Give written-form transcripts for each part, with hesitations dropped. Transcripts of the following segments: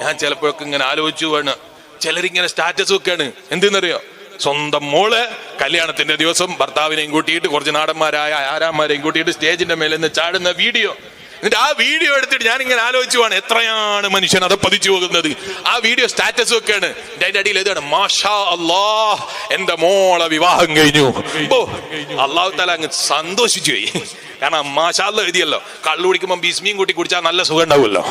ഞാൻ ചിലപ്പോഴൊക്കെ ഇങ്ങനെ ആലോചിച്ചു വേണം. ചിലരിങ്ങനെ സ്റ്റാറ്റസ് വെക്കാണ്. എന്തെന്നറിയോ? സ്വന്തം മോള് കല്യാണത്തിന്റെ ദിവസം ഭർത്താവിനെയും കൂട്ടിയിട്ട് കുറച്ച് നാടന്മാരായ ആരാന്മാരെയും കൂട്ടിയിട്ട് സ്റ്റേജിന്റെ മേലെ നിന്ന് ചാടുന്ന വീഡിയോ. എന്നിട്ട് ആ വീഡിയോ എടുത്തിട്ട് ഞാൻ ഇങ്ങനെ ആലോചിച്ചു പോവാണ്, എത്രയാണ് മനുഷ്യൻ അത് പതിച്ചു പോകുന്നത്. ആ വീഡിയോ സ്റ്റാറ്റസ് വെക്കാണ്. അതിന്റെ അടിയിൽ ഇതാണ്, മാഷാ അല്ലാഹ് എന്റെ മോളെ വിവാഹം കഴിഞ്ഞു. അള്ളാഹു തആല അങ്ങ് സന്തോഷിച്ചു പോയി. കാരണം മാഷാ അല്ലാഹ് എഴുതിയല്ലോ. കള്ളു കുടിക്കുമ്പോൾ ബിസ്മിയും കൂട്ടി കുടിച്ചാൽ നല്ല സുഖം ഉണ്ടാവുമല്ലോ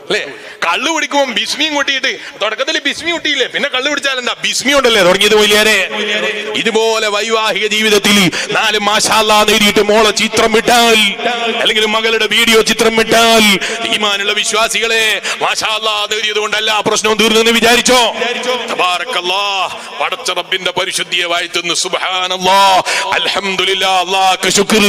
അല്ലേ? കള്ളു കുടിക്കുമ്പോൾ ബിസ്മിയും കൂട്ടിയിട്ട് തുടക്കത്തിൽ ബിസ്മി കൂട്ടിയില്ലേ, പിന്നെ കള്ളു കുടിച്ചാൽ എന്താ ബിസ്മി ഉണ്ടല്ലേ തുടങ്ങിയത് പോലെയാരെ. ഇതുപോലെ വൈവാഹിക ജീവിതത്തിൽ 4 മാഷാ അല്ലാഹ് എഴുതിയിട്ട് മോളെ ചിത്രം വിട്ടാൽ, അല്ലെങ്കിൽ മകളുടെ വീഡിയോ ചിത്രം വിട്ടാൽ, ഈമാനുള്ള വിശ്വാസികളെ മാഷാ അല്ലാഹ് എഴുതിയത് കൊണ്ടല്ല പ്രശ്നവും തീർന്നെന്ന് വിചാരിച്ചോ? തബാറക്കല്ലാഹ്, പടച്ച റബ്ബിന്റെ പരിശുദ്ധിയെ വാഴ്ത്തുന്നു. സുബ്ഹാനല്ലാഹ്, അൽഹംദുലില്ലാഹ്, അല്ലാഹുക്ക് ശുക്ർ.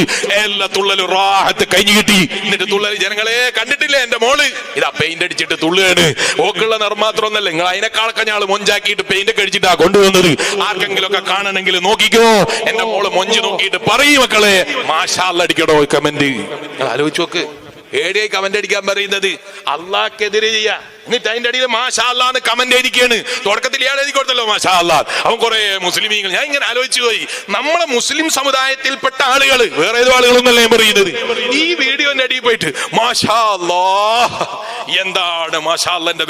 എല്ലാ തുള്ളലും റാഹത്ത് കഴിഞ്ഞു കിട്ടി. എന്നിട്ട് തുള്ളൽ ജനങ്ങളെ കണ്ടിട്ടില്ലേ? എന്റെ മോള് ഇതാ പെയിന്റ് അടിച്ചിട്ട് തുള്ളുകയാണ്. ഓക്കുള്ള നിർമ്മാത്രമൊന്നല്ല, നിങ്ങൾ അതിനേക്കാളൊക്കെ ഞാള് മൊഞ്ചാക്കിയിട്ട് പെയിന്റ് ഒക്കെ അടിച്ചിട്ടാ കൊണ്ടുവന്നത്. ആർക്കെങ്കിലും ഒക്കെ കാണണമെങ്കിൽ നോക്കിക്കോ. എന്റെ മോള് മൊഞ്ച് നോക്കിയിട്ട് പറയും മക്കളെ മാഷാ അല്ലാഹ് അടിക്കടോ കമന്റ്. ആലോചിച്ച് നോക്ക്, ഏടിയായി കമന്റ് അടിക്കാൻ പറയുന്നത്? അള്ളാഹ്ക്കെതിരെ ചെയ്യാ. എന്നിട്ട് അതിന്റെ അടിയിൽ മാഷാ അല്ലാഹ് കമന്റ് ആയിരിക്കാണ്. തുടക്കത്തിൽ ഇയാൾ എഴുതി കൊടുത്തല്ലോ മാഷാ അല്ലാഹ്. അവൻ കുറെ മുസ്ലിമീങ്ങൾ. ഞാൻ ഇങ്ങനെ ആലോചിച്ചു പോയി, നമ്മളെ മുസ്ലിം സമുദായത്തിൽപ്പെട്ട ആളുകൾ, വേറെ ഏതോ ആളുകളൊന്നല്ല ഞാൻ പറയുന്നത്, ഈ വീഡിയോന്റെ അടിയിൽ പോയിട്ട് മാഷാ അല്ലാഹ്, എന്താണ് മാഷാ അല്ലാഹ്ന്റെ